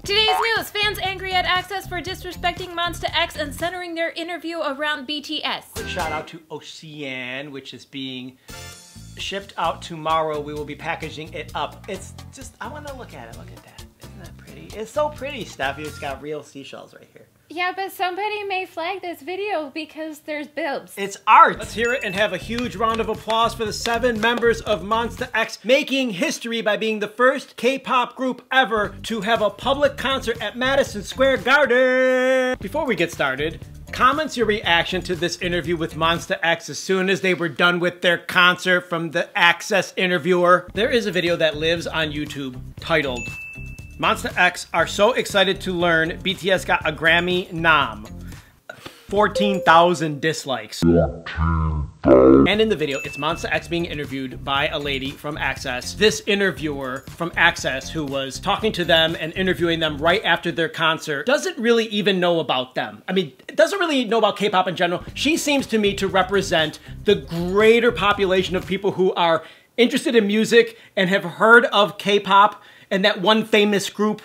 Today's news, fans angry at Access for disrespecting MONSTA X and centering their interview around BTS. Shout out to Ocean, which is being shipped out tomorrow. We will be packaging it up. It's just, I want to look at it. Look at that. Isn't that pretty? It's so pretty, Steffi. It's got real seashells right here. Yeah, but somebody may flag this video because there's boobs. It's art! Let's hear it and have a huge round of applause for the 7 members of MONSTA X making history by being the first K-pop group ever to have a public concert at Madison Square Garden! Before we get started, comment your reaction to this interview with MONSTA X as soon as they were done with their concert from the Access interviewer. There is a video that lives on YouTube titled MONSTA X are so excited to learn BTS got a Grammy nom. 14,000 dislikes. And in the video, it's MONSTA X being interviewed by a lady from Access. This interviewer from Access, who was talking to them and interviewing them right after their concert, doesn't really even know about them. I mean, doesn't really know about K-pop in general. She seems to me to represent the greater population of people who are interested in music and have heard of K-pop and that one famous group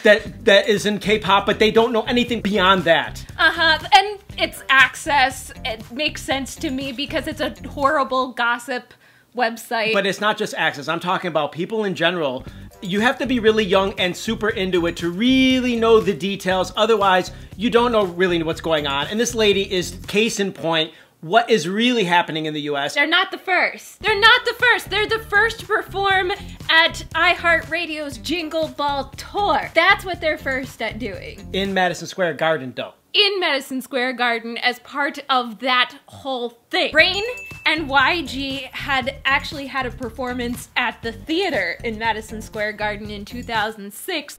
that is in K-pop, but they don't know anything beyond that. And it's Access. It makes sense to me because it's a horrible gossip website. But it's not just Access. I'm talking about people in general. You have to be really young and super into it to really know the details. Otherwise, you don't know really what's going on. And this lady is case in point. What is really happening in the US. They're not the first. They're not the first. They're the first to perform at iHeartRadio's Jingle Ball Tour. That's what they're first at doing. In Madison Square Garden, though. In Madison Square Garden as part of that whole thing. Rain and YG had actually had a performance at the theater in Madison Square Garden in 2006.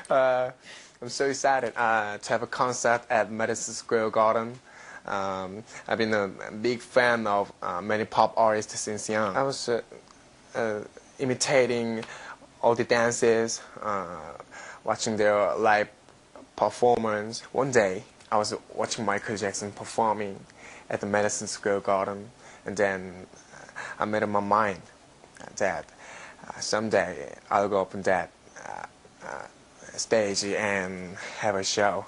I'm so excited to have a concert at Madison Square Garden. I've been a big fan of many pop artists since young. I was imitating all the dances, watching their live performance. One day, I was watching Michael Jackson performing at the Madison Square Garden, and then I made up my mind that someday I'll go up on that stage and have a show.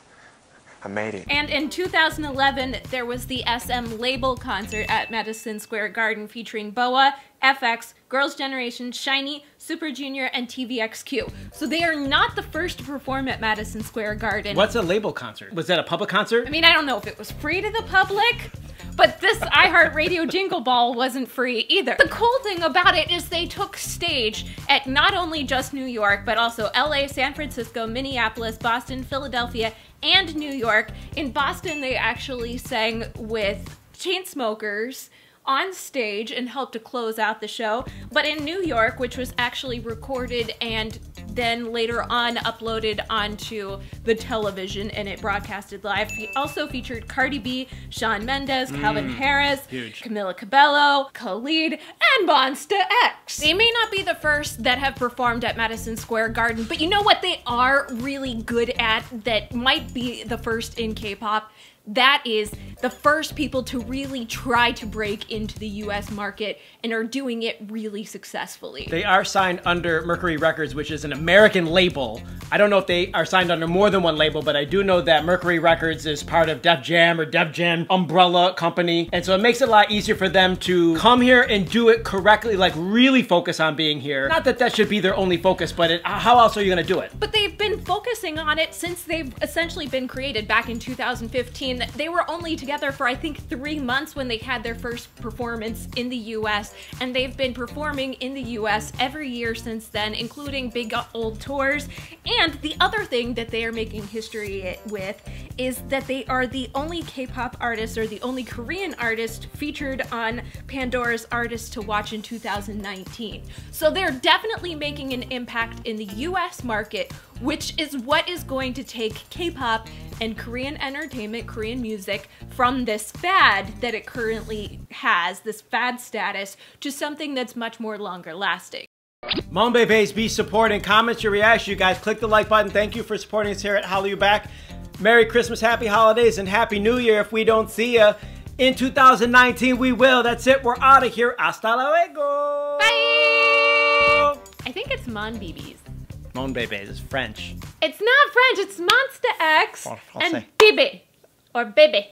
I made it. And in 2011, there was the SM Label concert at Madison Square Garden featuring BoA, FX, Girls' Generation, SHINee, Super Junior, and TVXQ. So they are not the first to perform at Madison Square Garden. What's a label concert? Was that a public concert? I mean, I don't know if it was free to the public, but this iHeartRadio Jingle Ball wasn't free either. The cool thing about it is they took stage at not only just New York, but also LA, San Francisco, Minneapolis, Boston, Philadelphia, and New York. In Boston, they actually sang with Chainsmokers on stage and helped to close out the show. But in New York, which was actually recorded and then later on uploaded onto the television and it broadcasted live, also featured Cardi B, Shawn Mendes, Calvin Harris, Camila Cabello, Khalid, and MONSTA X. They may not be the first that have performed at Madison Square Garden, but you know what they are really good at that might be the first in K-pop? That is the first people to really try to break into the US market and are doing it really successfully. They are signed under Mercury Records, which is an American label. I don't know if they are signed under more than one label, but I do know that Mercury Records is part of Def Jam or Def Jam umbrella company. And so it makes it a lot easier for them to come here and do it correctly, like really focus on being here. Not that that should be their only focus, but how else are you gonna do it? But they've been focusing on it since they've essentially been created back in 2015. They were only together for I think 3 months when they had their first performance in the US, and they've been performing in the US every year since then, including big old tours. And the other thing that they are making history with is that they are the only K-pop artist or the only Korean artist featured on Pandora's Artists to Watch in 2019. So they're definitely making an impact in the US market, which is what is going to take K-pop and Korean entertainment, Korean music, from this fad that it currently has, this fad status, to something that's much more longer lasting. Monbebe's be supporting. Comments your reaction, you guys. Click the like button. Thank you for supporting us here at Hollow You Back. Merry Christmas, Happy Holidays, and Happy New Year if we don't see ya. In 2019, we will. That's it. We're out of here. Hasta luego. Bye! I think it's Monbebe's. Monbebe is French. It's not French, it's Monsta X Français. and Bebe. Or Bebe.